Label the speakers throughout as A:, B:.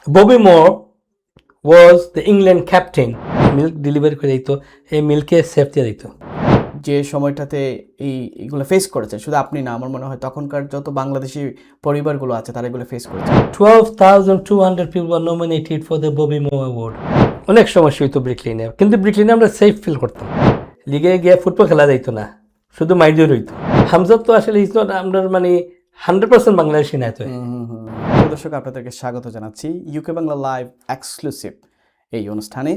A: Bobby Moore was the England captain. Milk delivery করে দিত, এই মিল্কে সেফটি দিত।
B: যে সময়টাতে এইগুলো ফেস করেছে, শুধু আপনি না, আমার মনে হয় তখনকার যত বাংলাদেশি পরিবারগুলো আছে তারা এগুলো ফেস করেছে।
A: 12,200 people were nominated for the Bobby Moore Award. অনেক সমস্যা হইতো ব্রিকলিনে, কিন্তু ব্রিকলিনে আমরা সেফ ফিল করতাম। লিগে গিয়ে ফুটবল খেলা যাইতো না, শুধু মাইজোর হইতো। হামজা তো আসলে ইজ নট আমরা 100% বাংলাদেশি না তো।
B: দর্শক, আপনাদেরকে স্বাগত জানাচ্ছি ইউকে বাংলা লাইভ এক্সক্লুসিভ এই অনুষ্ঠানে।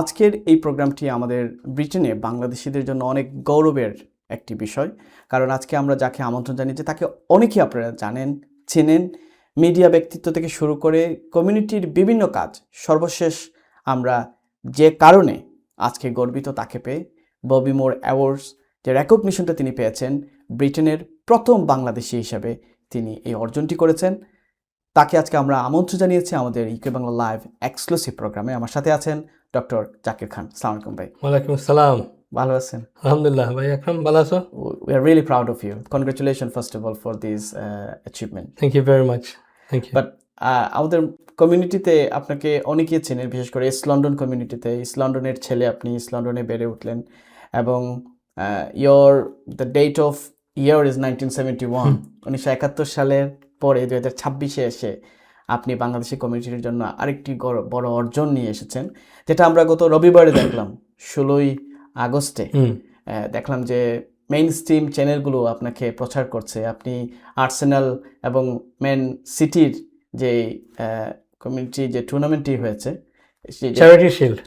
B: আজকের এই প্রোগ্রামটি আমাদের ব্রিটেনে বাংলাদেশিদের জন্য অনেক গৌরবের একটি বিষয়, কারণ আজকে আমরা যাকে আমন্ত্রণ জানিয়েছি তাকে অনেকেই আপনারা জানেন, চেনেন। মিডিয়া ব্যক্তিত্ব থেকে শুরু করে কমিউনিটির বিভিন্ন কাজ, সর্বশেষ আমরা যে কারণে আজকে গর্বিত তাকে পেয়ে, ববি মোর অ্যাওয়ার্ডস যে রেকগনিশনটা তিনি পেয়েছেন, ব্রিটেনের প্রথম বাংলাদেশি হিসেবে তিনি এই অর্জনটি করেছেন। তাকে আজকে আমরা আমন্ত্রণ জানিয়েছি আমাদের ইউকে বাংলা লাইভ এক্সক্লুসিভ প্রোগ্রামে। আমার সাথে আছেন ডক্টর জাকির খান। আসসালামু আলাইকুম ভাই।
A: ওয়ালাইকুম আসসালাম।
B: ভালো আছেন?
A: আলহামদুলিল্লাহ ভাই, আকরাম ভালো আছো?
B: We are really proud of you. Congratulations first of all for this achievement.
A: Thank you very much. Thank you.
B: But আমাদের কমিউনিটিতে আপনাকে অনেকেই চেনেন, বিশেষ করে ইস্ট লন্ডন কমিউনিটিতে। ইস্ট লন্ডনের ছেলে আপনি, ইস্ট লন্ডনে বেড়ে উঠলেন এবং the date of year is 1971। 1971 সালের পরে 2026-এ এসে আপনি বাংলাদেশি কমিউনিটির জন্য আরেকটি বড় অর্জন নিয়ে এসেছেন, যেটা আমরা গত রবিবারে দেখলাম। 16ই আগস্টে দেখলাম যে মেইন স্ট্রিম চ্যানেলগুলো আপনাকে প্রচার করছে। আপনি আর্সেনাল এবং ম্যান সিটির যে কমিউনিটি যে টুর্নামেন্টটি হয়েছে,
A: চ্যারিটি শিল্ড,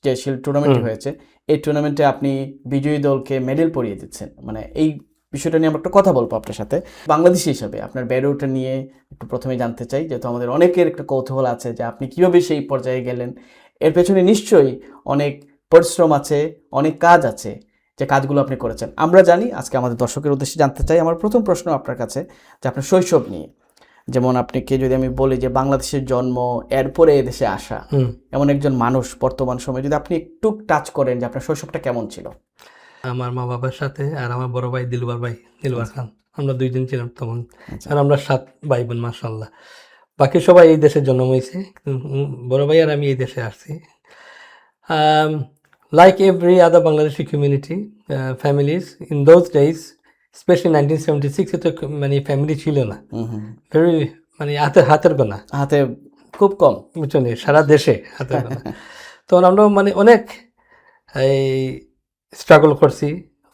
B: যে শিল্ড টুর্নামেন্টটি হয়েছে, এই টুর্নামেন্টে আপনি বিজয়ী দলকে মেডেল পরিয়ে দিচ্ছেন। মানে এই বিষয়টা নিয়ে আমরা একটা কথা বলবো আপনার সাথে। বাংলাদেশি হিসাবে আপনার বেড়ে ওঠা নিয়ে একটু প্রথমে জানতে চাই, যেহেতু আমাদের অনেকের একটা কৌতূহল আছে যে আপনি কীভাবে সেই পর্যায়ে গেলেন। এর পেছনে নিশ্চয়ই অনেক পরিশ্রম আছে, অনেক কাজ আছে, যে কাজগুলো আপনি করেছেন আমরা জানি। আজকে আমাদের দর্শকের উদ্দেশ্যে জানতে চাই, আমার প্রথম প্রশ্ন আপনার কাছে যে আপনার শৈশব নিয়ে। যেমন আপনাকে যদি আমি বলি যে বাংলাদেশের জন্ম, এরপরে এদেশে আসা, এমন একজন মানুষ বর্তমান সময়ে যদি আপনি একটু টাচ করেন যে আপনার শৈশবটা কেমন ছিল।
A: আমার মা বাবার সাথে আর আমার বড় ভাই দিলবার খান, আমরা দুইজন ছিলাম তখন। আর আমরা 7 ভাই বোন, মাশাআল্লাহ। বাকি সবাই এই দেশে জন্ম হয়েছে, বড় ভাই আর আমি এই দেশে আসছি। Like every other Bangladeshi community, families in those days, especially 1976, এ তো মানে ফ্যামিলি ছিল না, ভেরি মানে হাতের গোনা,
B: হাতে খুব কম,
A: বুঝছেন, সারা দেশে হাতের গোনা। তখন আমরা মানে অনেক এই স্ট্রাগল করছি,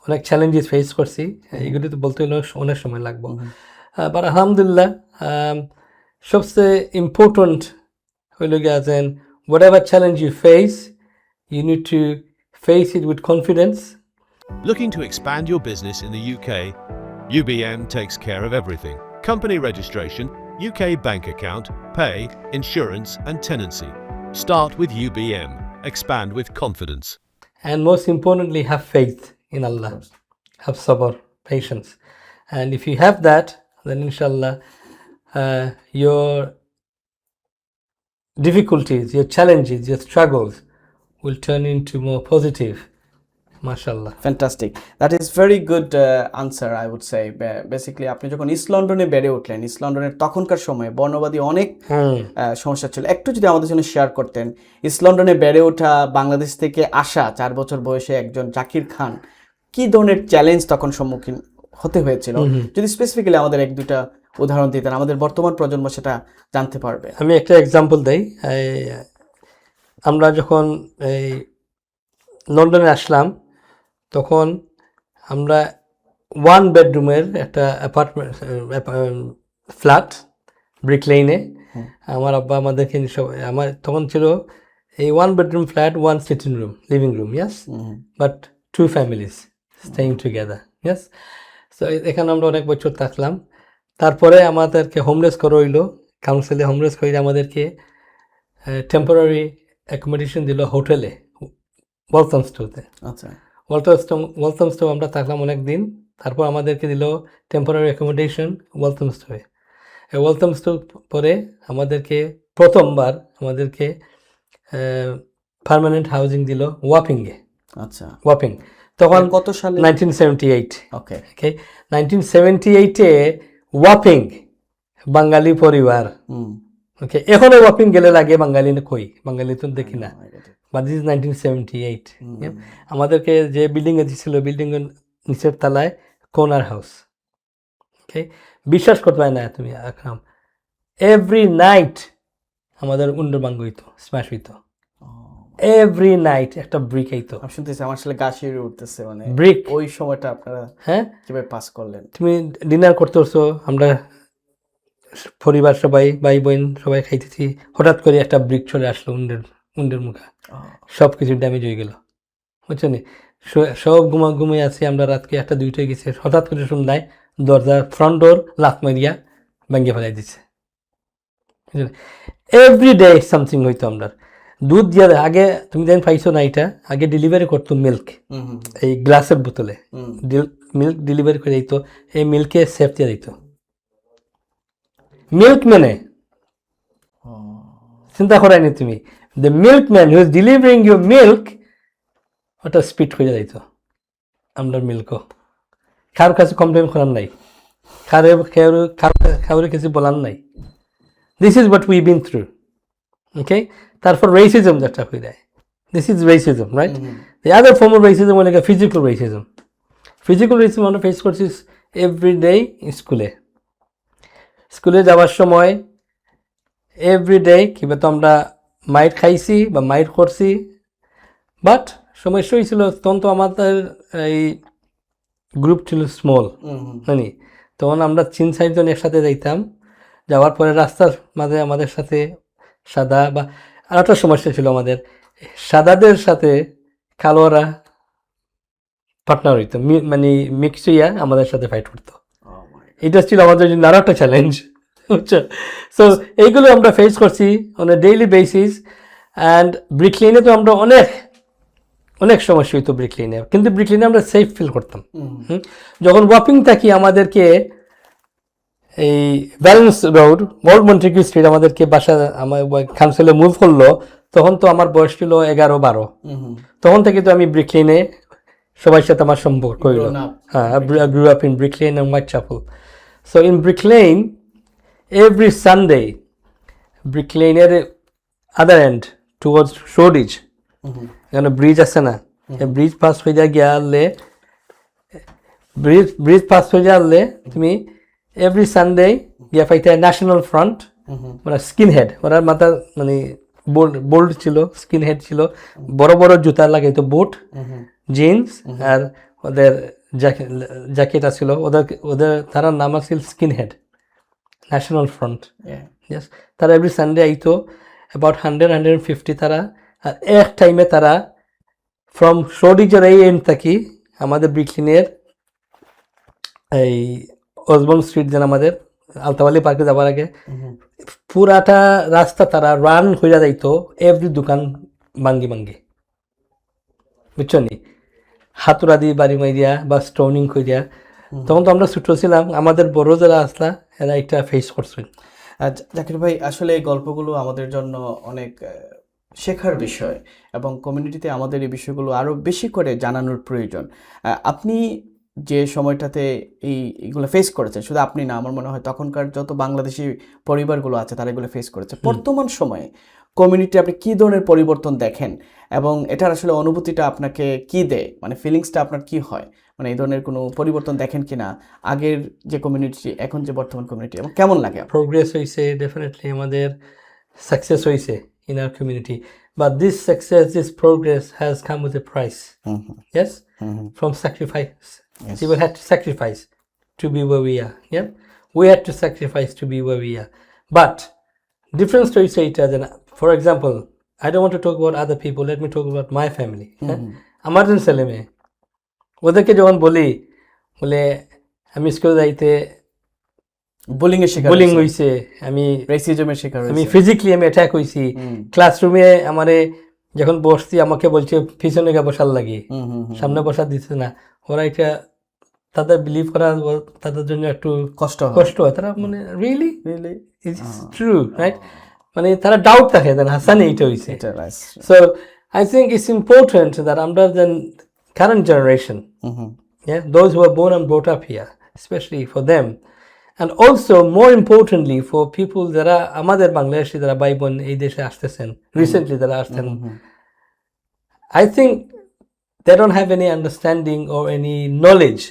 A: অনেক চ্যালেঞ্জেস ফেস করছি। এগুলি তো বলতে হলে অনেক সময় লাগবে, বাট আলহামদুলিল্লাহ সবচেয়ে ইম্পর্টেন্ট হইল গিয়ে আছেন, whatever challenge you face, you need to face it with confidence.
C: Looking to expand your business in the UK? UBM takes care of everything. Company registration, UK bank account, pay, insurance and tenancy. Start with UBM. Expand with confidence.
A: And most importantly, have faith in Allah. Have sabr, patience. And if you have that, then inshallah, your difficulties, your challenges, your struggles will turn into more positive. MashaAllah.
B: Fantastic. That is very good answer, I would say. Basically, আপনি যখন east লন্ডনে বেড়ে উঠলেন, east লন্ডনের তখনকার সময়ে বর্ণবাদী অনেক সমস্যা ছিল। একটু যদি আমাদের জন্য শেয়ার করতেন, ইস্ট লন্ডনে বেড়ে ওঠা, বাংলাদেশ থেকে আসা 4 বছর বয়সে একজন জাকির খান, কি ধরনের চ্যালেঞ্জ তখন সম্মুখীন হতে হয়েছিল, যদি স্পেসিফিক্যালি আমাদের 1-2টা উদাহরণ দিতেন, আমাদের বর্তমান প্রজন্ম সেটা জানতে পারবে।
A: আমি একটা এক্সাম্পল দেই। আমরা যখন এই লন্ডনে আসলাম, তখন আমরা 1 বেডরুমের একটা অ্যাপার্টমেন্ট, ফ্ল্যাট, ব্রিক লেনে। আমার আব্বা আমাদেরকে আমার তখন ছিল এই 1 bedroom flat, 1 sitting room, living room, yes, but 2 families staying together, yes. So এখানে আমরা অনেক বছর থাকলাম। তারপরে আমাদেরকে হোমলেস করা হইলো, কাউন্সিলে হোমলেস করে আমাদেরকে টেম্পোরারি অ্যাকোমোডেশন দিল হোটেলে, ওয়ালথামস্টোতে।
B: আচ্ছা,
A: ওয়ালথামস্টো আমরা থাকলাম অনেক দিন। তারপর আমাদেরকে দিল টেম্পোরারি অ্যাকোমোডেশন ওয়ালথামস্টোয়ে। ওয়ালথামস্টো পরে আমাদেরকে প্রথমবার আমাদেরকে পার্মানেন্ট হাউজিং দিল ওয়াপিংয়ে।
B: আচ্ছা,
A: ওয়াপিং তখন
B: কত সালে?
A: 1978।
B: ওকে,
A: 1978-এ ওয়াপিং বাঙালি পরিবার, ওকে এখনো ওয়াপিং গেলে লাগে বাঙালি না কই বাঙালি তো দেখি না বাট দিস 1978 আমাদেরকে যে বিল্ডিংয়ে দিছিল বিল্ডিংয়ের নিচের তলায় কর্নার হাউস ওকে বিশ্বাস করতে পারে না তুমি আকরাম এভরি নাইট আমাদের উন্ডরবাঙ্গ হইতো স্ম্যাশ হইতো এভরি নাইট একটা ব্রিক আইতো
B: আমি শুনতেছি আমার আসলে গা শিউরে উঠতেছে মানে
A: ব্রিক
B: ওই সময়টা আপনারা
A: হ্যাঁ
B: কিভাবে পাস করলেন?
A: তুমি ডিনার করতেছো আমরা পরিবার সবাই ভাই বোন সবাই খাইতেছি হঠাৎ করে একটা ব্রিক চলে আসলো উন্ডের মুখে সব কিছু ড্যামেজ হয়ে গেল বুঝছো নি সব ঘুমিয়ে আছি আমরা রাতকে একটা দুইটায় গেছি হঠাৎ করে শুনলাই দরজার ফ্রন্ট ডোর লাফ মারিয়া ভেঙে ফেলাই দিচ্ছে এভরি ডে সামথিং হইতো আমরা দুধ দিয়ে আগে তুমি যেন পাইছো না এটা আগে ডেলিভারি করতো মিল্ক এই গ্লাসের বোতলে মিল্ক ডেলিভারি করে দিত এই মিল্কে সেফ দিয়ে দিত মিল্ক ম্যানে চিন্তা করায়নি তুমি the milk man who is delivering your milk ওটা স্পিড করে দিত আমরা মিল্কও কারোর কাছে কমপ্লেন করার নাই কারোর কিছু বলার নাই this is what we been through okay তারপর রেসিজম যেটা হয়ে যায় this is racism right the other form of racism মানে ফিজিক্যাল রেসিজম আমরা ফেস করছি এভরি ডে স্কুলে যাওয়ার সময় এভরি ডে কিংবা তো আমরা মাইট খাইছি বা মাইট করছি বাট সমস্যা হয়েছিল তখন তো আমাদের এই গ্রুপ ছিল স্মল জানি তখন আমরা 3-4 জন একসাথে যাইতাম যাওয়ার পরে রাস্তার মাঝে আমাদের সাথে সাদা বা আর একটা সমস্যা ছিল আমাদের সাদাদের সাথে কালোরা পার্টনার হইতো মানে মিক্স হইয়া আমাদের সাথে ফাইট করতো এটা ছিল আমাদের জন্য আরো একটা চ্যালেঞ্জ বুঝছো সো এইগুলো আমরা ফেস করছি on a daily basis and ব্রিকলেনে তো আমরা অনেক সমস্যা হইতো ব্রিকলেনে কিন্তু ব্রিকলেনে আমরা সেফ ফিল করতাম যখন ওয়াকিং থাকি আমাদেরকে এই ব্যালেন্স রোড ওল্ড মন্টিকিউ স্ট্রিট আমাদেরকে বাসা আমার কাউন্সিলে মুভ করলো তখন তো আমার বয়স ছিল 11-12 তখন থেকে তো আমি ব্রিকলেনে সবার সাথে আমার সম্পর্ক হইল হ্যাঁ I grew up in Brick Lane and Whitechapel. So in Brick Lane, every Sunday, Brick Lane এর other end towards Shoreditch, এখানে ব্রিজ আছে না ব্রিজ পাস হয়ে যা গেলে ব্রিজ পাস হয়ে যালে তুমি এভরি সানডে গিয়া পাইতে ন্যাশনাল ফ্রন্ট মানে স্কিন হেড ওরা মাথা মানে বোল্ড ছিল স্কিন হেড ছিল বড় বড় জুতা লাগাইতো বুট জিন্স আর ওদের জ্যাকেট ছিল ওদের তারা নাম আছিল skin head national front yes তারা এভরি সানডে আইতো অ্যাবাউট 100-150 তারা আর এক টাইমে তারা ফ্রম শোডিজের এই এন্ড থাকি আমাদের ব্রিকলিনের এই ওসবর্ন স্ট্রিট যেন আমাদের আলতাবালি পার্কে যাওয়ার আগে পুরাটা রাস্তা তারা রান হইয়া যাইতো এভরি দোকান ভাঙ্গি বুঝছো নি হাতুড়া দিয়ে বাড়ি মাইরিয়া বা স্টোনিং করিয়া তখন তো আমরা ছোট ছিলাম আমাদের বড় যারা আসলা এরা একটা ফেস করছেন।
B: জাকির ভাই আসলে এই গল্পগুলো আমাদের জন্য অনেক শেখার বিষয় এবং কমিউনিটিতে আমাদের এই বিষয়গুলো আরও বেশি করে জানানোর প্রয়োজন। আপনি যে সময়টাতে এইগুলো ফেস করেছেন শুধু আপনি না আমার মনে হয় তখনকার যত বাংলাদেশি পরিবারগুলো আছে তারা এগুলো ফেস করেছে। বর্তমান সময়ে কমিউনিটি আপনি কী ধরনের পরিবর্তন দেখেন এবং এটার আসলে অনুভূতিটা আপনাকে কি দেয় মানে ফিলিংসটা আপনার কি হয় মানে এই ধরনের কোনো পরিবর্তন দেখেন কিনা আগের যে কমিউনিটি এখন যে বর্তমান কমিউনিটি এবং কেমন লাগে?
A: প্রোগ্রেস হয়েছে ডেফিনেটলি আমাদের সাকসেস হয়েছে in our community but this success this progress has come with a price. Yes, from sacrifice. Yes. People had to sacrifice to be where we are. Yeah, we had to sacrifice to be where we are but different stories say it as an for example I don't want to talk about other people let me talk about my family. আমার যে ছেলে মেয়ে ওদেরকে যখন বলি বলে আমি স্কুলে যাইতে বুলিং হইছে আমি
B: রেসিজমের শিকার হইছি
A: আমি ফিজিক্যালি আমি অ্যাটাক হইছি ক্লাসরুমে আমারে যখন বসছি আমাকে বলছে পিছনে গিয়ে বসার লাগি সামনে বসা দিচ্ছে না ওরা এটা তাদের বিলিভ করা তাদের জন্য একটু কষ্ট হয় তারা মানে really it is true right মানে তারা ডাউট থাকে দেন হাসানি এটা হইছে so I think it's important that under the current generation yeah those who are born and brought up here especially for them and also more importantly for people যারা আমাদের বাংলাদেশি যারা ভাই বোন এই দেশে আসতেছেন রিসেন্টলি যারা আসছেন, I think they don't have any understanding or any knowledge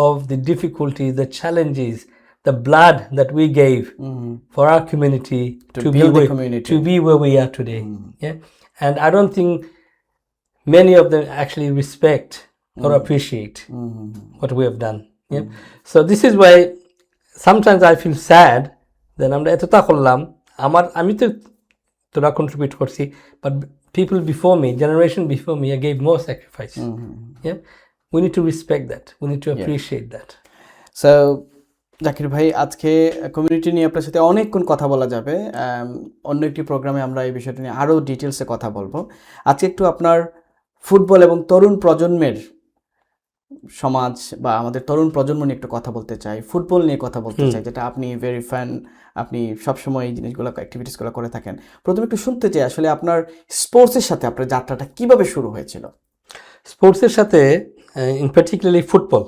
A: of the difficulties, the challenges, the blood that we gave for our community
B: To build the community.
A: to be where we are today. Yeah, and I don't think many of them actually respect or appreciate what we have done. Yeah, so this is why sometimes I feel sad that আমরা এতটা করলাম, আমি তো তোরা contribute করছি, but people before me, generation before me, I gave more sacrifice. Yeah, we need to respect that. We need to appreciate that.
B: So Zakir ভাই, আজকে community নিয়ে আপনার সাথে অনেকক্ষণ কথা বলা যাবে। অন্য একটি প্রোগ্রামে আমরা এই বিষয়টা নিয়ে আরও ডিটেলসে কথা বলবো। আজকে একটু আপনার ফুটবল এবং তরুণ প্রজন্মের সমাজ বা আমাদের তরুণ প্রজন্ম নিয়ে একটু কথা বলতে চাই, ফুটবল নিয়ে কথা বলতে চাই, যেটা আপনি ভেরি ফ্যান, আপনি সবসময় এই জিনিসগুলো অ্যাক্টিভিটিসগুলো করে থাকেন। প্রথমে একটু শুনতে চাই আসলে আপনার স্পোর্টসের সাথে আপনার যাত্রাটা কিভাবে শুরু হয়েছিল?
A: স্পোর্টসের সাথে ইন পার্টিকুলারলি ফুটবল,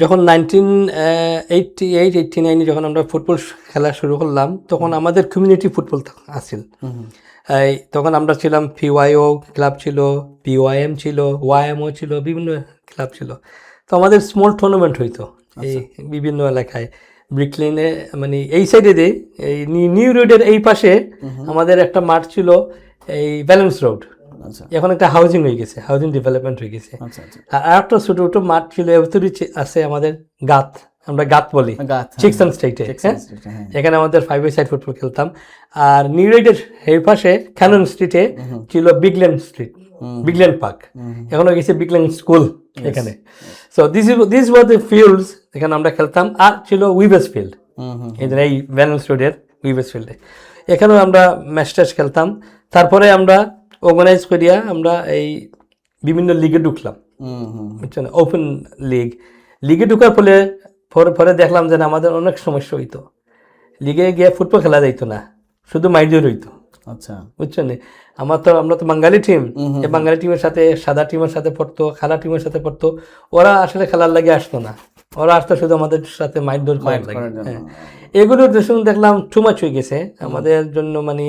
A: যখন 1988-89 যখন আমরা ফুটবল খেলা শুরু করলাম, তখন আমাদের কমিউনিটি ফুটবল আসিল। তখন আমরা ছিলাম, PYO ক্লাব ছিল, PYM ছিল, YMO ছিল, বিভিন্ন ক্লাব ছিল। তো আমাদের স্মল টুর্নামেন্ট হইতো এই বিভিন্ন এলাকায়, ব্রিকলেনে, মানে এই সাইডে দিয়ে এই নিউ রোডের এই পাশে আমাদের একটা মাঠ ছিল, এই ব্যালেন্স রোড। এখন একটা হাউজিং হয়ে গেছে, হাউজিং ডেভেলপমেন্ট হয়ে গেছে। আর একটা ছোট ছোট মাঠ ছিল আছে আমাদের গাত, আমরা গাত বলি, চিকসন স্ট্রিটে। এখানে আমাদের 5-a-সাইড ফুটবল খেলতাম। আর নিউ রোডের এই পাশে ক্যানন স্ট্রিটে ছিল বিগল্যান্ড স্ট্রিট, বিগল্যান্ড পার্ক, এখন হয়ে গেছে বিগল্যান্ড স্কুল এখানে। So this were the fields, এখানে আমরা খেলতাম। আর ছিল উইভেস ফিল্ড, এই ব্যালেন্স রোডের উইভেস ফিল্ডে, এখানেও আমরা ম্যাচ ট্যাচ খেলতাম। তারপরে আমরা অর্গানাইজ করিয়া আমরা এই বিভিন্ন লিগে ঢুকলাম, বুঝছেন, ওপেন লিগে ঢুকার ফলে পরে দেখলাম যে আমাদের অনেক সমস্যা হইতো। লিগে গিয়ে ফুটবল খেলা যাইতো না, শুধু মাইজোর হইতো।
B: আচ্ছা,
A: বুঝছেন, আমরা তো বাঙালি টিম, এই বাঙালি টিমের সাথে সাদা টিমের সাথে পড়তো, খালা টিমের সাথে পড়তো। ওরা আসলে খেলার লাগে আসতো না, ওরা আসতো শুধু আমাদের সাথে মাইডোর করার লাগে। হ্যাঁ, এগুলো দেখলাম টু মাচ হয়ে গেছে আমাদের জন্য, মানে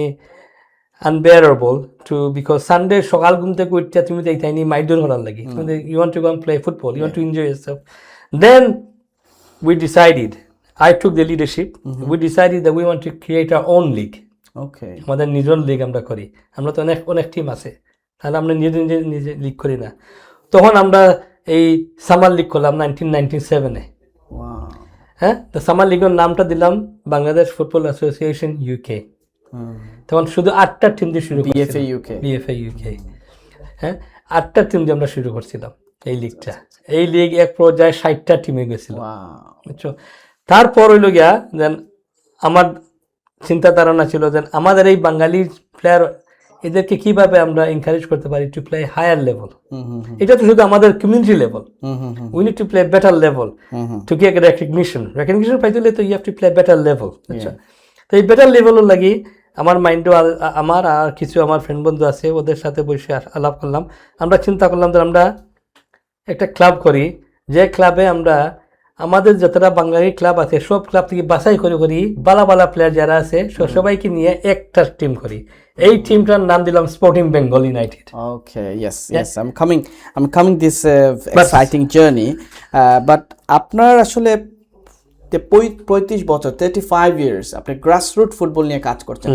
A: unbearable to, because Sunday সকাল ঘুম থেকে উঠতে তুমি যাইতাইনি মাইডোর করার লাগে, you want to go and play football, you want to enjoy yourself. Then we decided, I took the leadership, we decided that we want to create our own league.
B: Okay.
A: আমাদের নিজের league আমরা করি, আমরা তো অনেক team আছে, তাহলে আমরা নিজে লিগ করি না। তখন আমরা এই সামার লিগ করলাম 1997-এ। হ্যাঁ, তো সামার লিগের নামটা দিলাম বাংলাদেশ ফুটবল অ্যাসোসিয়েশন UK। তখন শুধু 8টা টিম দিয়ে শুরু
B: BFA UK।
A: হ্যাঁ, 8টা টিম দিয়ে আমরা শুরু করছিলাম এই লিগটা। এই লিগ এক পর্যায়ে 60টা টিমে গেছিল, বুঝছো। তারপর হইল গিয়া দেন আমার চিন্তা ধারণা ছিল যে আমাদের এই বাঙালি প্লেয়ার, এদেরকে কিভাবে আমরা এনকারেজ করতে পারি টু প্লে হায়ার লেভেল। এটা তো শুধু আমাদের community level, we need to play better level to get recognition পাইতে হলে তো you have to play better level. আচ্ছা, তো এই বেটার লেভেলের লাগি আমার মাইন্ডও, আমার আর কিছু আমার ফ্রেন্ড বন্ধু আছে, ওদের সাথে বসে আলাপ করলাম। আমরা চিন্তা করলাম যে আমরা একটা ক্লাব করি, যে ক্লাবে আমরা আমাদের যতটা বাঙালি ক্লাব আছে সব ক্লাব থেকে বাছাই করে বালা প্লেয়ার যারা আছে সবাইকে নিয়ে একটা টিম করি। এই টিমটার নাম দিলাম sporting Bengal United.
B: Okay, yes, I'm coming this exciting journey, but আপনার আসলে 35 বছর, 35 years আপনি গ্রাসরুট ফুটবল নিয়ে কাজ করছেন।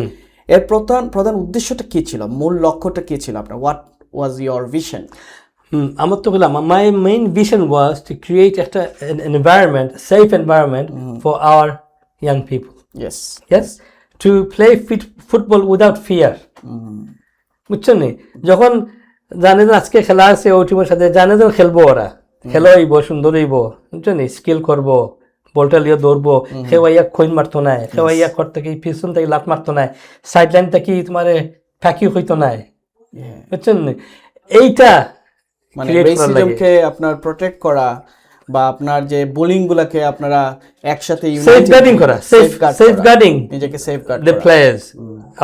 B: এর প্রধান উদ্দেশ্যটা কি ছিল, মূল লক্ষ্যটা কি ছিল আপনার? What was your vision?
A: আমার তো বললাম, my main vision was to create an environment, a safe environment for our young people. Yes, to play football without fear. বুঝছেন, যখন জানে যে আজকে খেলা আছে ওই টিমের সাথে, জানে যে খেলবো, ওরা খেলা হইব, সুন্দর হইব, বুঝছেন, স্কিল করবো, বলটা লিয়ে দৌড়বো, খেওয়াইয়া খৈন মারতো নাই, খেওয়াইয়া ঘর থেকে পিছন থেকে লাট মারতো নাই, সাইড লাইন থেকে তোমার ফ্যাকি হইতো নাই, বুঝছেন। এইটা
B: মানে রেসিজমকে আপনার প্রোটেক্ট করা বা আপনার যে বোলিং গুলাকে আপনারা একসাথে
A: সেফগার্ডিং করা, সেফগার্ডিং
B: নিজেকে safeguard
A: the players,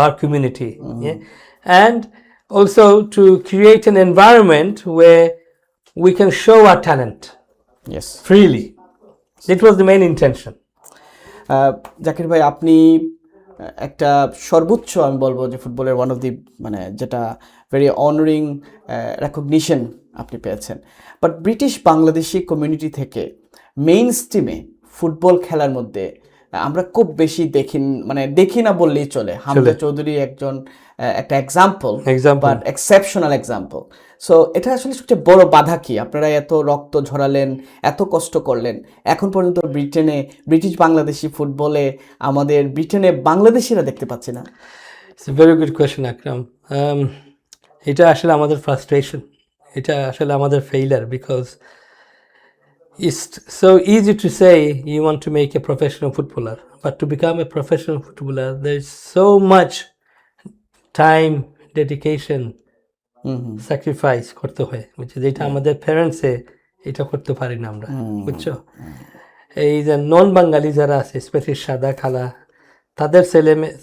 A: our community, and also to create an environment where we can show our talent freely. It was the main intention.
B: Zakir ভাই, আপনি একটা সর্বোচ্চ আমি বলবো যে ফুটবলের ওয়ান অফ দি মানে যেটা ভেরি অনারিং রেকগনিশন আপনি পেয়েছেন, বাট ব্রিটিশ বাংলাদেশি কমিউনিটি থেকে মেইন স্ট্রিমে ফুটবল খেলার মধ্যে আমরা খুব বেশি দেখি না বললেই চলে। হামজা চৌধুরী একজন একটা example, but exceptional example. So এটা আসলে সবচেয়ে বড় বাধা কি? আপনারা এত রক্ত ঝরালেন, এত কষ্ট করলেন, এখন পর্যন্ত ব্রিটিশ বাংলাদেশি ফুটবলে আমাদের ব্রিটেনে বাংলাদেশিরা দেখতে পাচ্ছি না।
A: It's a very good question Akram. এটা আসলে আমাদের ফ্রাস্ট্রেশন, এটা আসলে আমাদের failure, because it's so easy to say you want to make a professional footballer, but to become a professional footballer there's so much time, dedication, sacrifice করতে হয়, যেটা আমাদের প্যারেন্টসে এটা করতে পারি না আমরা, বুঝছো? এই যে নন বাঙালি যারা আছে, স্পেশালি সাদা খালা, তাদের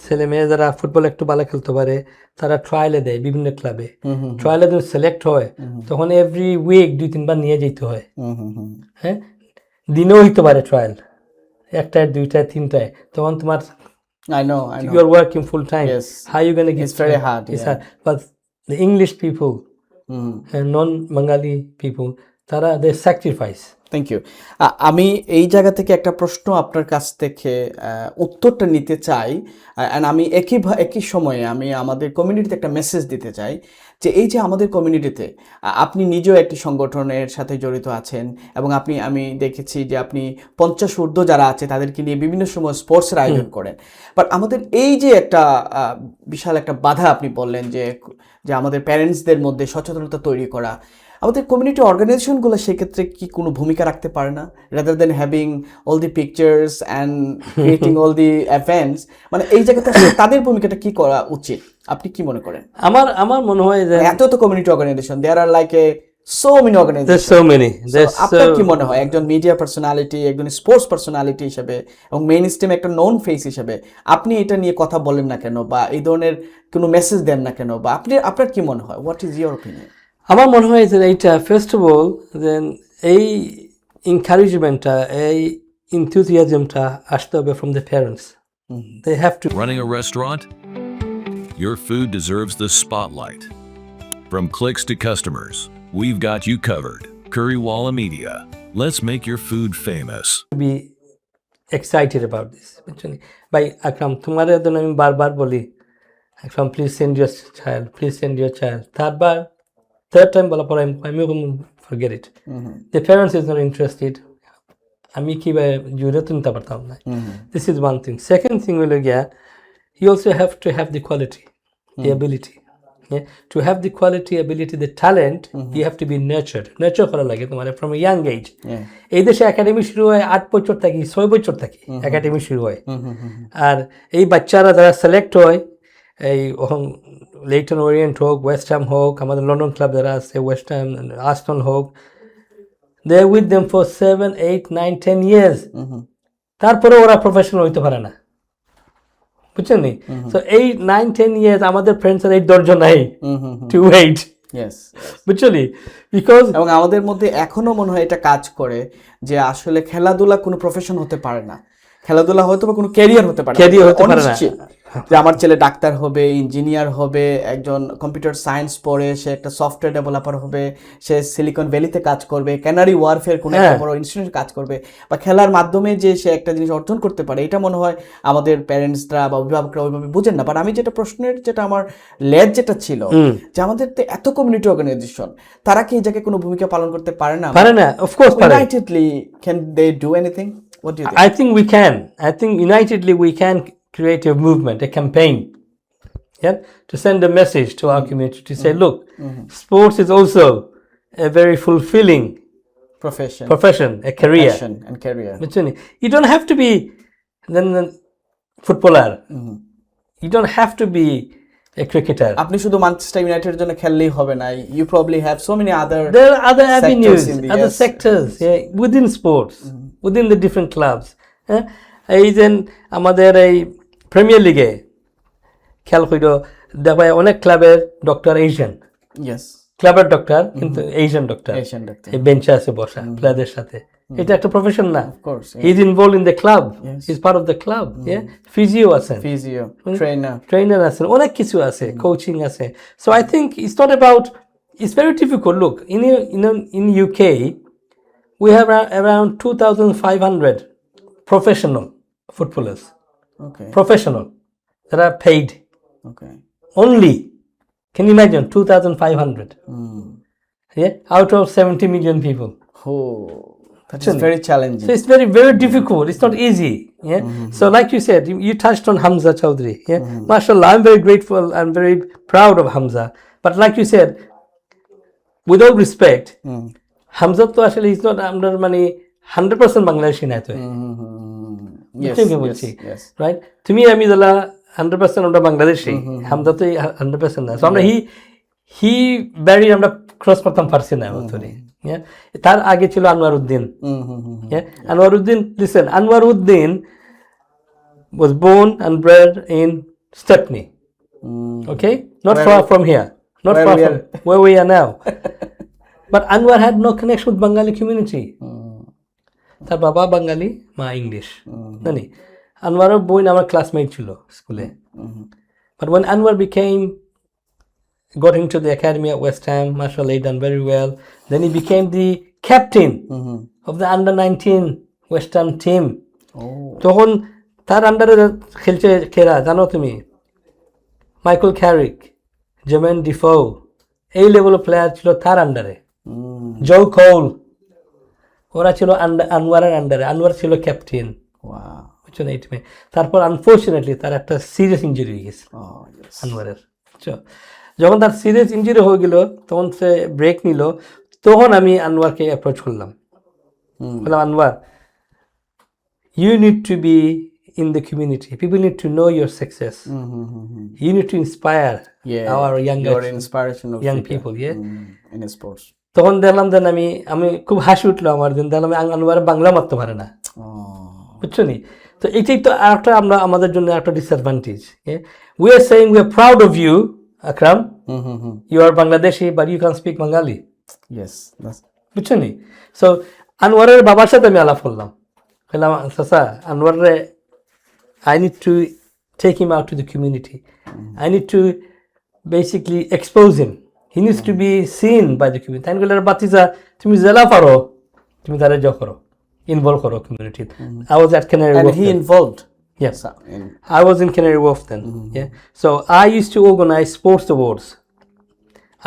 A: ছেলে মেয়ে যারা ফুটবল একটু ভালো খেলতে পারে, তারা ট্রায়ালে দেয় বিভিন্ন ক্লাবে। ট্রায়ালে যখন সিলেক্ট হয় তখন এভরি উইক 2-3 বার নিয়ে যেতে হয়। হ্যাঁ, দিনেও হইতে পারে ট্রায়াল, 1টায় 2টায় 3টায়, তখন তোমার
B: I know.
A: you are working full time.
B: Yes.
A: How you gonna get?
B: It's very hard.
A: It's hard. But the English people and non-Bengali people, tara they sacrifice.
B: Thank you. আমি এই জায়গা থেকে একটা প্রশ্ন আপনার কাছ থেকে উত্তরটা নিতে চাই, অ্যান্ড আমি একই সময়ে আমি আমাদের কমিউনিটিতে একটা মেসেজ দিতে চাই যে এই যে আমাদের কমিউনিটিতে আপনি নিজেও একটি সংগঠনের সাথে জড়িত আছেন, এবং আমি দেখেছি যে আপনি 50 ঊর্ধ্ব যারা আছে তাদেরকে নিয়ে বিভিন্ন সময় স্পোর্টসের আয়োজন করেন। বাট আমাদের এই যে একটা বিশাল একটা বাধা আপনি বললেন যে আমাদের প্যারেন্টসদের মধ্যে সচেতনতা তৈরি করা, আমাদের কমিউনিটি অর্গানাইজেশনগুলো সেক্ষেত্রে কি কোনো ভূমিকা রাখতে পারে না, rather than having all the pictures and creating all the events? মানে এই জায়গাতে তাদের ভূমিকাটা কি করা উচিত, আপনি কি মনে করেন?
A: আমার মনে হয় যে
B: এত তো community organization, there are like so many organization,
A: there's so many.
B: আপনার কি মনে হয় একজন মিডিয়া পার্সোনালিটি, একজন স্পোর্টস পার্সোনালিটি হিসেবে এবং মেইন স্ট্রিম একটা নোন ফেস হিসেবে আপনি এটা নিয়ে কথা বলেন না কেন, বা এই ধরনের কোনো মেসেজ দেন না কেন, বা আপনার কি মনে হয়? What is your opinion?
A: আমার মনে হয় যে এইটা ফার্স্ট অফ অল দেন এই এনকারেজমেন্টটা, এই ইনথুজিয়াজমটা আসতে হবে from the parents. They have to.
D: Running a restaurant? Your food deserves the spotlight. From clicks to customers, we've got you covered. Currywalla Media. Let's make your food famous.
A: be excited about this. By Akram, তোমার জন্য আমি বারবার বলি, Akram, please send your child, please send your child. Third time বলা পরে আমি forget it. The parents is not interested. আমি কিভাবে জুড়ে তুলতে পারতাম না। This is one thing. Second thing হলো গিয়া, you also have to have the quality, the ability. Yeah? To have the quality, ability, the talent, you have to be nurtured. Nurture করা লাগে তোমার from a young age. এই দেশে academy শুরু হয় 8 বছর থেকে 6 বছর থেকে একাডেমি শুরু হয়। আর এই বাচ্চারা যারা সিলেক্ট হয়, এই লেইটন ওরিয়েন্ট হোক, ওয়েস্ট হ্যাম হোক, আমাদের লন্ডন ক্লাব যারা আছে, ওয়েস্ট হ্যাম, আর্সেনাল হোক, they are with them for 7, 8, 9, 10 years. তারপরে ওরা প্রফেশনাল হইতে পারে না, বুঝছেন নি? সো এই 9-10 ইয়ার্স আমাদের ফ্রেন্ডসের এই ধৈর্য নাই টু ওয়েট, বুঝলি? বিকজ
B: এবং আমাদের মধ্যে এখনো মনে হয় এটা কাজ করে যে আসলে খেলাধুলা কোনো প্রফেশন হতে পারে না, খেলাধুলা হয়তো বা কোনো ক্যারিয়ার হতে পারে না, যে আমার ছেলে ডাক্তার হবে, ইঞ্জিনিয়ার হবে, একজন কম্পিউটার সায়েন্স পড়ে সে একটা সফটওয়্যার ডেভেলপার হবে, সে সিলিকন ভ্যালিতে কাজ করবে, ক্যানারি ওয়ারফেয়ার কোনো একটা বড় ইনস্টিটিউটে কাজ করবে, বা খেলার মাধ্যমে যে সে একটা জিনিস অর্জন করতে পারে, এটা মনে হয় আমাদের প্যারেন্টসরা বা অভিভাবকরা ওইভাবে বুঝেন না। বাট আমি যেটা আমার লেজ যেটা ছিল যে আমাদের তো এত কমিউনিটি অর্গানাইজেশন, তারা কি এই জায়গায় কোনো ভূমিকা পালন করতে পারে না?
A: অফকোর্স পারে।
B: Unitedly can they do anything? What do you think?
A: I think we can. I think unitedly we can create a movement, a campaign, to send a message to our community to say, look, sports is also a very fulfilling profession, a career.
B: Passion and career.
A: You don't have to be then footballer. You don't have to be a cricketer.
B: আপনি শুধু Manchester ইউনাইটেডের জন্য খেললেই হবে না। You probably have so many other
A: there are other avenues, other
B: yes.
A: sectors within sports, within the different clubs. এই যে আমাদের এই প্রিমিয়ার লিগে খেয়াল কইরো দেখো অনেক ক্লাবের ডক্টর এশিয়ান, ক্লাবের ডক্টর কিন্তু এশিয়ান ডক্টর, এই বেঞ্চে আছে বসা প্লেয়ারদের সাথে, এটা একটা প্রফেশন না?
B: Of course.
A: He is involve in the club,
B: Yes.
A: He is part of the club. Physio আছেন,
B: Physio, trainer.
A: ট্রেনার আছেন, অনেক কিছু আছে, কোচিং আছে। So I think it's not about, it's very difficult. Look, in UK we have around 2,500 professional footballers,
B: Okay.
A: professional, that are paid
B: Okay.
A: only. Can you imagine 2,500? Yeah, out of 70 million people.
B: Oh, that is
A: Actually.
B: very challenging.
A: So it's very, very difficult. It's not easy. Yeah. So like you said, you touched on Hamza Chowdhury. Yeah. MashaAllah, I'm very grateful. I'm very proud of Hamza. But like you said, with all respect, Hamza to actually is not under money 100% Bangladeshi na to.
B: Yes,
A: বুঝছেন কি
B: yes,
A: বলছি?
B: yes.
A: Right? তুমি আমি দালা 100% আমরা বাংলাদেশি, হামজা তো 100% না। So আমরা হি ব্যারি আমরা ক্রস করতাম পারছি না বলতে। তার আগে ছিল Anwar Uddin. Anwar Uddin, listen, Anwar Uddin was born and bred in Stepney. Okay? Not far from here. Not
B: where
A: far
B: we
A: from where we are now. But Anwar had no connection with Bengali community. তার বাবা বাঙালি, মা ইংলিশ, জানি। আনোয়ারের বোন আমার ক্লাসমেট ছিল স্কুলে। But when Anwar got into the academy at West Ham, mashallah, he done very well. Then he became the captain of the under-19 West Ham team. তখন তার আন্ডারে খেলছে খেরা, জানো তুমি? মাইকেল ক্যারিক, জেমেন ডিফো, এই লেভেলের প্লেয়ার ছিল তার আন্ডারে। জো কোল, ওরা ছিল আনোয়ারের আন্ডারে। আনোয়ার ছিল ক্যাপ্টেন।
B: Wow.
A: বুঝছেন এই টিমে। তারপর আনফর্চুনেটলি তার একটা সিরিয়াস ইঞ্জুরি হয়ে গেছে
B: Oh, yes.
A: আনোয়ারের। বুঝছো? যখন তার সিরিয়াস ইঞ্জুরি হয়ে গেল, তখন সে ব্রেক নিল। তখন আমি আনোয়ারকে অ্যাপ্রোচ করলাম, বললাম, Anwar, you need to be in the community. People need to know your success. You need to inspire
B: Yeah.
A: our
B: You're an inspiration of
A: young
B: figure.
A: people. Yeah.
B: In sports.
A: তখন দেখলাম যে আমি খুব হাসি উঠলো আমার দিন, দেখলাম আনোয়ার বাংলা মারতে পারে না।
B: Oh.
A: বুঝছো নি? তো এটাই তো আরেকটা আমাদের জন্য একটা disadvantage. We are saying we are proud of you, Akram. You are Bangladeshi, but you can't speak Bengali.
B: Yes. That's
A: বুঝছো নি? সো আনোয়ারের বাবার সাথে আমি আলাপ করলাম, বললাম, চাচা, আনোয়ারে I need to take him out to the community. I need to basically expose him. He needs to be seen by the community. আমি বললাম, বাতিজা, তুমি জেলা পারো, তুমি তারা জ করো, ইনভলভ করো community. I was at Canary
B: and
A: Wharf
B: he
A: then.
B: involved.
A: Yes.
B: In-
A: I was in Canary Wharf then. Yeah. So I used to organize sports awards.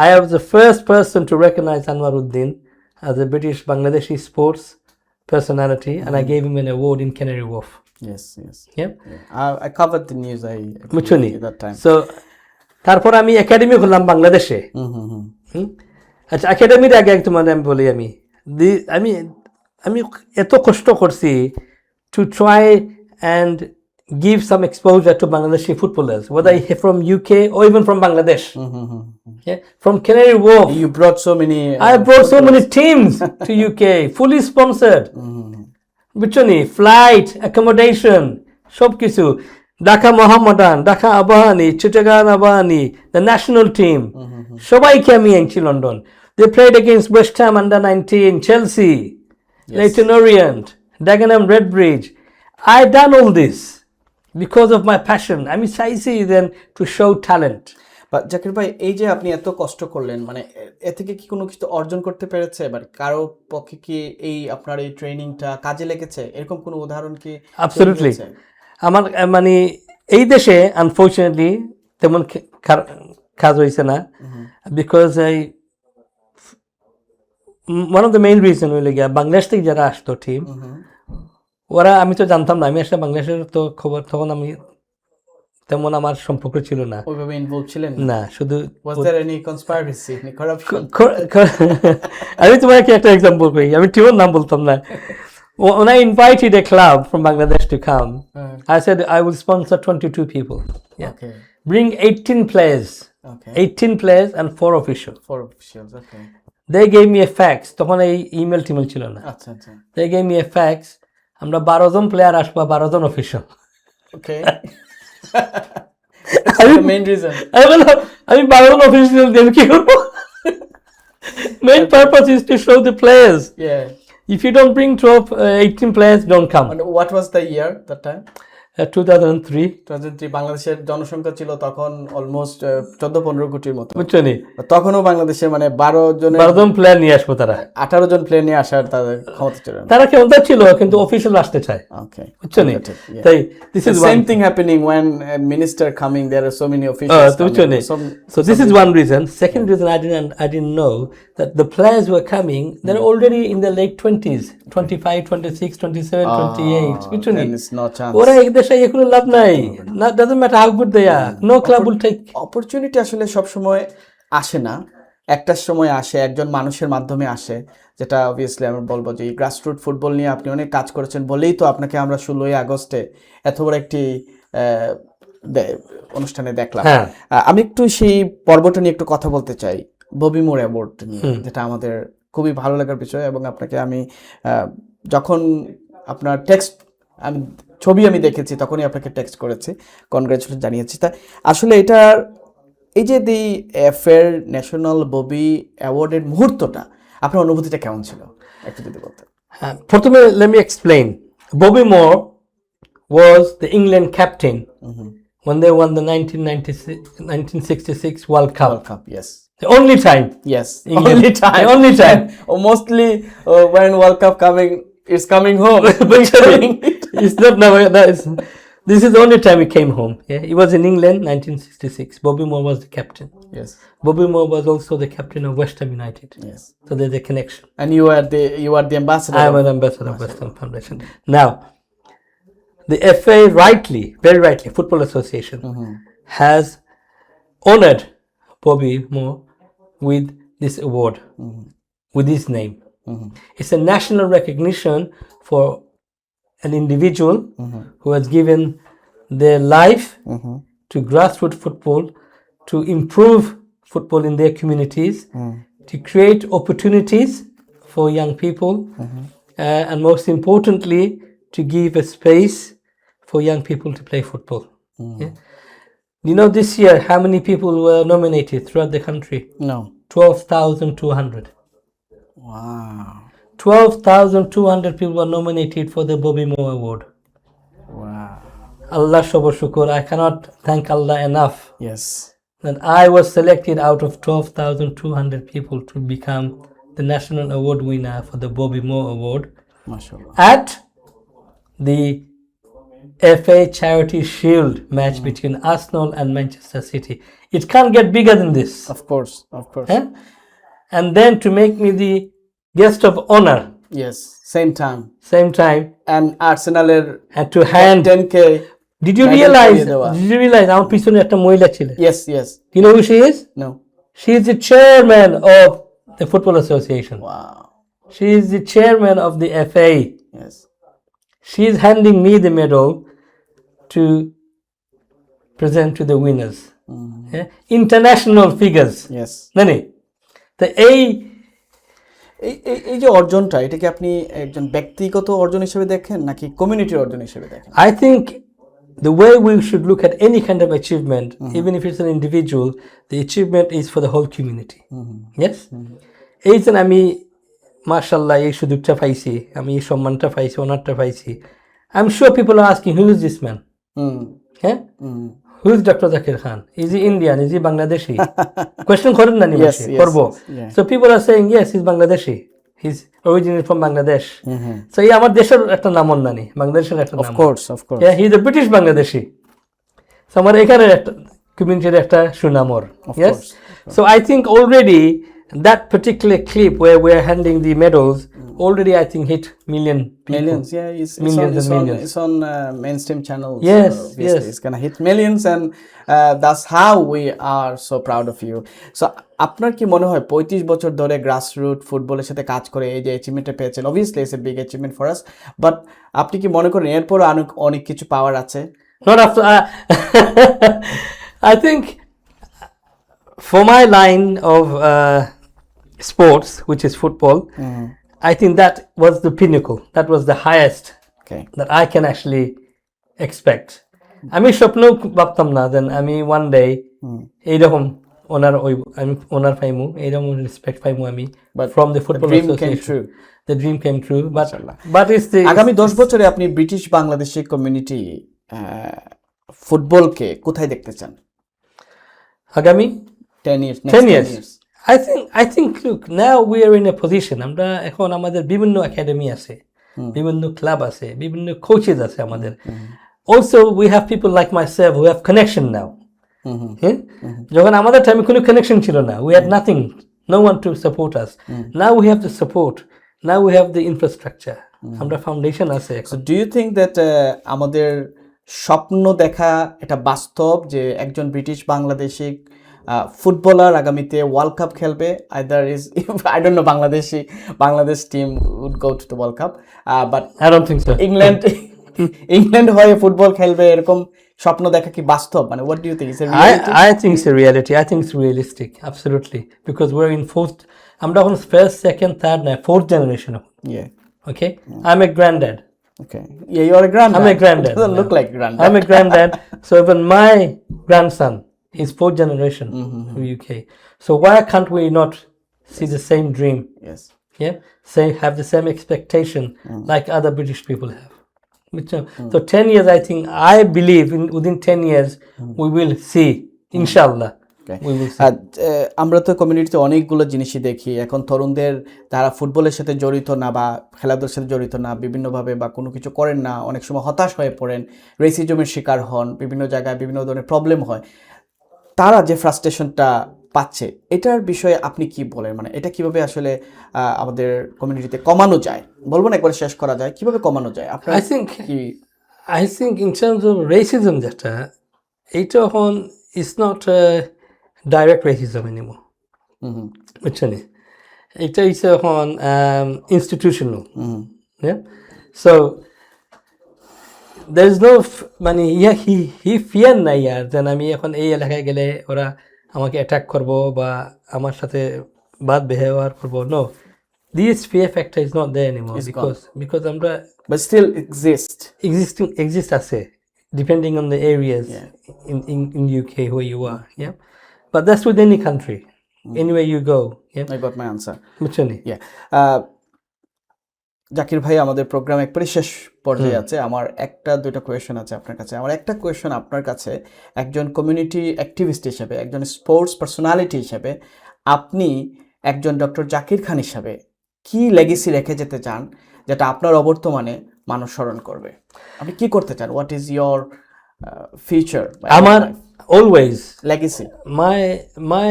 A: I was the first person to recognize Anwar Uddin as a British Bangladeshi sports personality, and I gave him an award in Canary Wharf.
B: Yes. Yes.
A: Yeah.
B: I covered the news.
A: বুঝছো নি?
B: At that time.
A: So তারপর আমি academy খুললাম বাংলাদেশে। আচ্ছা, একাডেমির আগে তোমার আমি বলি, আমি এত কষ্ট করছি to try and give some exposure to Bangladeshi footballers, whether from UK or even from Bangladesh. Yeah? From Canary Wharf,
B: You brought so many.
A: I brought so many teams to UK, fully sponsored. বুঝছো নি? Flight, accommodation, সব কিছু। Dhaka মোহাম্মডান, Dhaka আবাহানি, Chittagong আবাহানি, the national team, সবাইকে আমি এনেছি London. They played against West Ham under-19, Chelsea, Leyton Orient, Dagenham Redbridge. I done all this because of my passion. আমি চাইছি then to show talent.
B: বা জাকির ভাই, এই যে আপনি এত কষ্ট করলেন, মানে এ থেকে কি কোনো কিছু অর্জন করতে পেরেছে? বা কারো পক্ষে কি এই আপনার এই ট্রেনিংটা কাজে লেগেছে? এরকম কোনো উদাহরণ কি?
A: Absolutely. আমার মানে এই দেশে আনফর্চুনেটলি তেমন কাজ হয়েছে না, because one of the main reason হইলে গিয়া বাংলাদেশ থেকে যারা আসতো টিম, ওরা, আমি তো জানতাম না, আমি আসলে বাংলাদেশের তো খবর তখন আমি তেমন আমার সম্পর্ক ছিল না,
B: ওইভাবে ইনভলভ ছিলেন
A: না, শুধু
B: Was there any conspiracy, any corruption?
A: আমি তোমাকে একটা এক্সাম্পল করি, আমি টিমের নাম বলতাম না। When I invited a club from Bangladesh to come, I said I will sponsor 22 people. Yeah.
B: Okay.
A: Bring 18 players.
B: Okay.
A: 18 players and 4 officials.
B: 4 officials. Okay.
A: They gave me a fax. তখন এই email টিমেল ছিল না।
B: আচ্ছা আচ্ছা।
A: They gave me a fax. আমরা 12 জন player আসবো, 12 জন official.
B: Okay. That's the main reason.
A: আমি বললাম, আমি 12 জন অফিশিয়াল দিয়ে কি করবো? Main purpose is to show the players.
B: Yeah.
A: If you don't bring 12, 18 players, don't come.
B: মানে what was the year that time?
A: 2003,
B: 2003 বাংলাদেশের জনসংখ্যা ছিল তখন অলমোস্ট 14-15 কোটির মতো।
A: বুঝছো নি?
B: তখনও বাংলাদেশে মানে 12
A: জন প্লেয়ার নিয়ে আসবো তারা।
B: 18 জন প্লেয়ার নিয়ে আসার তাদের ক্ষমতা ছিল না।
A: তারা ক্ষমতা ছিল কিন্তু অফিসিয়াল আসতে চায়।
B: Okay.
A: বুঝছো নি? তাই this is
B: Same
A: one
B: thing happening when a minister coming, there are so many officials
A: বুঝছো নি?
B: coming.
A: So this is one reason. Second reason, I didn't know that the players who were coming, they're already in their late 20s, 25, 26, 27, 28. বুঝছো নি?
B: Then it's no chance.
A: ওরা এই দেশে এগুলো লাভ নাই। Doesn't matter how good they are. No club will take.
B: Opportunity আসলে সব সময় আসে না, একটা সময় আসে, একজন মানুষের মাধ্যমে আসে, যেটা অবভিয়াসলি আমি বলবো যে গ্রাসরুট ফুটবল নিয়ে আপনি অনেক কাজ করেছেন বলেই তো আপনাকে আমরা 16ই আগস্টে এত বড় একটি অনুষ্ঠানে দেখলাম।
A: হ্যাঁ।
B: আমি একটু সেই পর্বটা নিয়ে একটু কথা বলতে চাই, ববি মুর অ্যাওয়ার্ড নিয়ে, যেটা আমাদের খুবই ভালো লাগার বিষয়। এবং আপনাকে আমি যখন আপনার ছবি আমি দেখেছি তখনই আপনাকে টেক্সট করেছি, কনগ্রাচুলেশন জানিয়েছি। তা আসলে এটার এই যে দি ফেয়ার ন্যাশনাল ববি অ্যাওয়ার্ডের মুহূর্তটা, আপনার অনুভূতিটা কেমন ছিল একটু যদি বলতেন।
A: প্রথমে let me explain. Bobby Moore was the England captain when they won the 1966 World Cup.
B: World Cup, yes.
A: The only time.
B: Yes,
A: England.
B: only time.
A: The only time.
B: Mostly when World Cup is coming home.
A: It's not never. This is the only time he came home. Yeah, he was in England, 1966. Bobby Moore was the captain.
B: Yes,
A: Bobby Moore was also the captain of West Ham United.
B: yes.
A: So there's a connection.
B: And you are the ambassador.
A: I am an ambassador of West Ham Foundation. Now, the FA rightly, very rightly, Football Association has honored Bobby Moore with this award, with his name. It's a national recognition for an individual who has given their life to grassroots football, to improve football in their communities, to create opportunities for young people, and most importantly, to give a space for young people to play football. Yeah? You know, this year, how many people were nominated throughout the country?
B: No.
A: 12,200.
B: Wow.
A: 12,200 people were nominated for the Bobby Moore Award.
B: Wow.
A: Allah Shobar Shukur, I cannot thank Allah enough
B: Yes.
A: that I was selected out of 12,200 people to become the national award winner for the Bobby Moore Award
B: MashaAllah.
A: at the FA Charity Shield match between Arsenal and Manchester City. It can't get bigger than this.
B: Of course, of course.
A: Eh? And then to make me the guest of honor,
B: Yes, same time.
A: and
B: Arsenal
A: to hand.
B: 10K.
A: Did you
B: Medal
A: realize?
B: দিয়ে দেওয়া।
A: Did you realize? আমার পিছনে একটা মহিলা ছিল।
B: Yes, yes.
A: You know who she is?
B: No.
A: She is the chairman of the Football Association.
B: Wow.
A: She is the chairman of the FA.
B: Yes.
A: She is handing me the medal to present to the winners. Yeah? International figures.
B: Yes.
A: জানি তো
B: এই যে অর্জনটা, এটা কি আপনি একজন ব্যক্তিগত অর্জন হিসেবে দেখেন নাকি কমিউনিটির অর্জন হিসেবে দেখেন?
A: I think the way we should look at any kind of achievement, even if it's an individual, the achievement is for the whole community. Yes? এই যে আমি মাশাআল্লাহ এই সুযোগটা পাইছি, আমি এই সম্মানটা পাইছি, অনারটা পাইছি, I'm sure people are asking, who is this man? হ্যাঁ? Who is Dr. Zakir Khan? Is he Indian? Is he Bangladeshi? Question করেন না
B: Yes,
A: নিমাসে,
B: yes,
A: করব।
B: yeah.
A: So people are saying, yes, he's Bangladeshi. He's originated from Bangladesh. So এই আমার দেশের একটা নাম নানি, বাংলাদেশের একটা নাম।
B: Of course, of course.
A: Yeah, he's a British Bangladeshi. So আমার এখানে একটা community একটা সুনামর. Yes.
B: course,
A: So I think already that particular clip where we're handing the medals already I think hit million people.
B: Millions, yeah, it's
A: Millions
B: on,
A: and millions.
B: It's on mainstream channels.
A: Yes,
B: obviously.
A: yes.
B: It's gonna hit millions, and that's how we are so proud of you. So, আপনার কি মনে হয় 35 বছর ধরে grassroot ফুটবলের সাথে কাজ করে এই যে অ্যাচিভমেন্টটা পেয়েছেন, obviously it's a big achievement for us, but আপনি কি মনে করেন এরপর অনেক কিছু পাওয়ার আছে?
A: Not after. I think for my line of sports, which is football, I think that was the pinnacle. That was the highest
B: Okay.
A: that I can actually expect. আমি স্বপ্ন ভাবতাম না দেন আমি one day এইরকম আমি ওনার পাইমু এইরকম রেসপেক্ট পাইমু আমি
B: But
A: from the football
B: dream came
A: association
B: true.
A: The dream came true
B: মাশাআল্লাহ।
A: বাট ইটস দ্য
B: আগামী 10 বছরে আপনি ব্রিটিশ বাংলাদেশি কমিউনিটি ফুটবলকে কোথায় দেখতে চান?
A: আগামী
B: 10 years, next
A: 10
B: 10
A: years.
B: years.
A: I think look now we are in a position আমরা এখন আমাদের বিভিন্ন একাডেমি আছে বিভিন্ন ক্লাব আছে বিভিন্ন কোচেস আছে আমাদের also we have people like myself who have connection now হ্যাঁ যখন আমাদের টাইমে কোনো কানেকশন ছিল না we had nothing no one to support us now we have the support now we have the infrastructure আমরা ফাউন্ডেশন আছে
B: So
A: এখন
B: do you think that আমাদের স্বপ্ন দেখা এটা বাস্তব যে একজন ব্রিটিশ বাংলাদেশি ফুটবলার আগামীতে ওয়ার্ল্ড কাপ খেলবে? Either is I don't know Bangladesh team would go to the world cup but
A: I don't think so
B: England হয়ে ফুটবল খেলবে এরকম স্বপ্ন দেখা কি বাস্তব? মানে what do you think? Is it reality?
A: I think it's a reality. I think it's realistic, absolutely, because we're in fourth. I'm not on first, second, third, now fourth generation.
B: Yeah.
A: Okay, I'm a granddad.
B: Okay. Yeah, you are a granddad.
A: I'm a granddad.
B: It doesn't look
A: now.
B: like granddad.
A: I'm a granddad. So even my grandson is fourth generation from UK. So why can't we not see the same dream?
B: Yes.
A: Yeah, have the same expectation like other British people have. So 10 years, I think, I believe within 10 years we will see, inshallah.
B: Okay.
A: We will see.
B: আমরা তো কমিউনিটিতে অনেকগুলো জিনিসই দেখি এখন তরুণদের তারা ফুটবলের সাথে জড়িত না বা খেলাধুলার সাথে জড়িত না বিভিন্নভাবে বা কোনো কিছু করেন না অনেক সময় হতাশ হয়ে পড়েন রেসিজমের শিকার হন বিভিন্ন জায়গায় বিভিন্ন ধরনের প্রবলেম হয় তারা যে ফ্রাস্ট্রেশনটা পাচ্ছে এটার বিষয়ে আপনি কি বলেন মানে এটা কিভাবে আসলে আমাদের কমিউনিটিতে কমানো যায় বলবো না একবার শেষ করা যায় কিভাবে কমানো যায় আপনার
A: I think in terms of racism যেটা এটা এখন is not direct racism anymore. বুঝছেন এটা is এখন institutional. Yeah. So there is no মানে he fear নাই আর যেন আমি এখন এই এলাকায় গেলে ওরা আমাকে অ্যাটাক করবো বা আমার সাথে বাদ বিহেভিয়ার করবো no this fear factor is not there anymore because আমরা
B: but still
A: exist আছে depending on the areas in UK where you are yeah but that's with any country anywhere you go yeah
B: I got my answer
A: বুঝছেন
B: yeah Zakir ভাই আমাদের programme একবারে শেষ পর্যায়ে আছে আমার একটা দুইটা কোয়েশ্চেন আছে আপনার কাছে আমার একটা কোয়েশ্চেন আপনার কাছে একজন কমিউনিটি অ্যাক্টিভিস্ট হিসেবে একজন স্পোর্টস পার্সোনালিটি হিসেবে আপনি একজন ডক্টর জাকির খান হিসাবে কি লেগেসি রেখে যেতে চান যেটা আপনার অবর্তমানে মানুষ স্মরণ করবে আপনি কি করতে চান হোয়াট ইজ ইয়োর ফিউচার
A: আমার always
B: legacy
A: my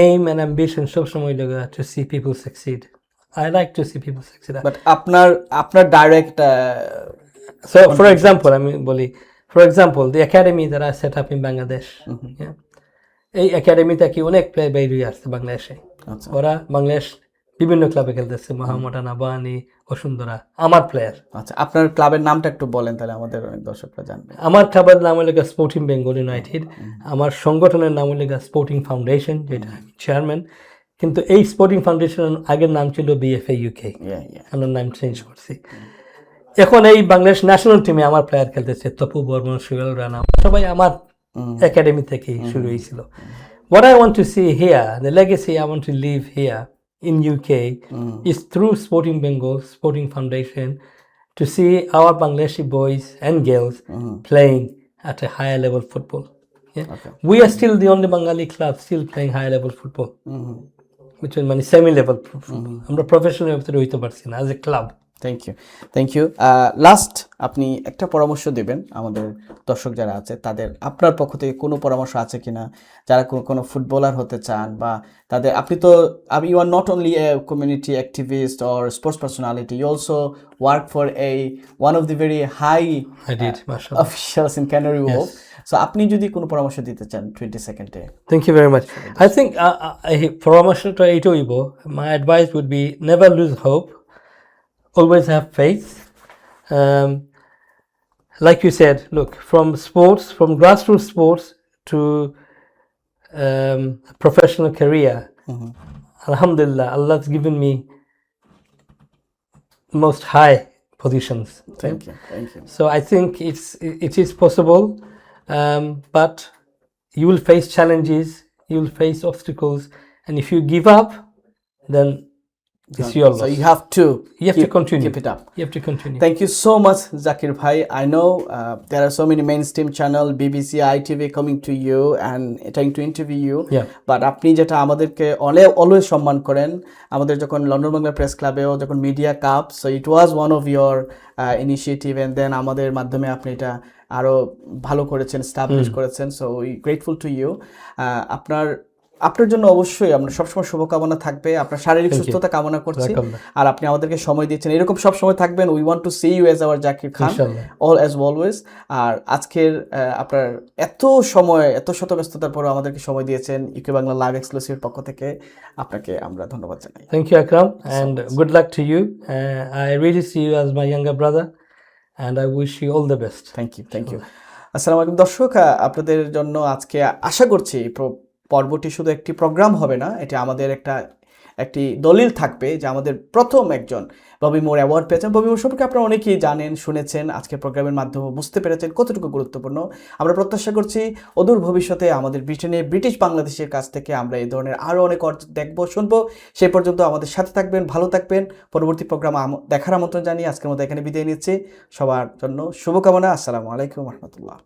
A: aim and ambition সবসময় লাগা to see people succeed I like to see people succeed
B: but আপনার direct
A: so for example I mean বলি for example the academy that I set up in Bangladesh yeah এই একাডেমিতে কি অনেক player বেরিয়ে আসছে বাংলাদেশে ওরা বাংলাদেশ বিভিন্ন ক্লাবে খেলতেছে মোহামেডান আবানি বসুন্ধরা আমার প্লেয়ার
B: আচ্ছা আপনার ক্লাবের নামটা একটু বলেন তাহলে আমাদের অনেক দর্শকরা জানবে
A: আমার ক্লাবের নাম হলো স্পোর্টিং বেঙ্গল ইউনাইটেড আমার সংগঠনের নাম হলো স্পোর্টিং ফাউন্ডেশন যেটা আমি চেয়ারম্যান কিন্তু এই স্পোর্টিং ফাউন্ডেশনের আগের নাম ছিল বিএফএ ইউকে আমরা নাম চেঞ্জ করছি এখন এই বাংলাদেশ ন্যাশনাল টিমে আমার প্লেয়ার খেলতেছে তপু বর্মন সুয়েল রানা সবাই আমার একাডেমি থেকে শুরু হয়েছিল what I want to see here the legacy I want to leave here in UK is through Sporting Bengal Sporting Foundation to see our Bangladeshi boys and girls playing at a higher level football we are still the only Bengali club still playing higher level football which is মানে semi level আমরা professional ভিতরে হইতে পারছি না as a club
B: thank you last আপনি একটা পরামর্শ দেবেন আমাদের দর্শক যারা আছে তাদের আপনার পক্ষ থেকে কোনো পরামর্শ আছে কিনা যারা কোনো ফুটবলার হতে চান বা তাদের আপনি তো you are not only a community activist or sports personality you also work for one of the very high officials in Canary Wharf so আপনি যদি কোনো পরামর্শ দিতে চান 20 সেকেন্ডে
A: thank you very much I think পরামর্শটা এইটা হইব my advice would be never lose hope always have faith like you said look from grassroots sports to professional career alhamdulillah Allah's given me most high positions
B: thank you
A: so I think it is possible but you will face challenges you'll face obstacles, and if you give up, then it's your loss.
B: So you have to
A: continue.
B: keep it up.
A: You have to continue.
B: Thank you so much, Zakir Bhai. I know there are so many mainstream channel, BBC, ITV coming to you and trying to interview you.
A: Yeah.
B: But আপনি যেটা আমাদেরকে always সম্মান করেন, আমাদের যখন London Bangla press ক্লাবেও যখন media cup, so it was one of your initiative, and then আমাদের মাধ্যমে আপনি এটা আরো ভালো করেছেন, স্টাবলিশ করেছেন। So we grateful to you. আপনার জন্য অবশ্যই আমরা সবসময় শুভকামনা থাকবে, আপনার শারীরিক সুস্থতা কামনা করছি, আর আপনি আমাদেরকে সময় দিচ্ছেন, এরকম সব সময় থাকবেন। We want to see you as our Zakir Khan, all as always. আর আজকের আপনার এত সময়, এত শত ব্যস্ততার পরেও আমাদেরকে সময় দিয়েছেন ইউকে বাংলা লাইভ এক্সক্লুসিভের পক্ষ থেকে আপনাকে আমরা ধন্যবাদ জানাই।
A: Thank you, Akram, and good luck to you. I really see you as my younger brother, and I wish you all the best.
B: Thank you. আসসালামু আলাইকুম দর্শক, আপনাদের জন্য আজকে আশা করছি পর্বটি শুধু একটি প্রোগ্রাম হবে না, এটা আমাদের একটি দলিল থাকবে যে আমাদের প্রথম একজন ববি মোর অ্যাওয়ার্ড পেয়েছেন। ববি মোর সম্পর্কে আপনারা অনেকেই জানেন, শুনেছেন, আজকে প্রোগ্রামের মাধ্যমে বুঝতে পেরেছেন কতটুকু গুরুত্বপূর্ণ। আমরা প্রত্যাশা করছি অদূর ভবিষ্যতে আমাদের ব্রিটিশ বাংলাদেশের কাছ থেকে আমরা এই ধরনের আরও অনেক দেখবো, শুনবো। সেই পর্যন্ত আমাদের সাথে থাকবেন, ভালো থাকবেন। পরবর্তী প্রোগ্রাম দেখার আমন্ত্রণ জানিয়ে আজকের মতো এখানে বিদায় নিচ্ছি। সবার জন্য শুভকামনা। আসসালামু আলাইকুম রহমতুল্লাহ।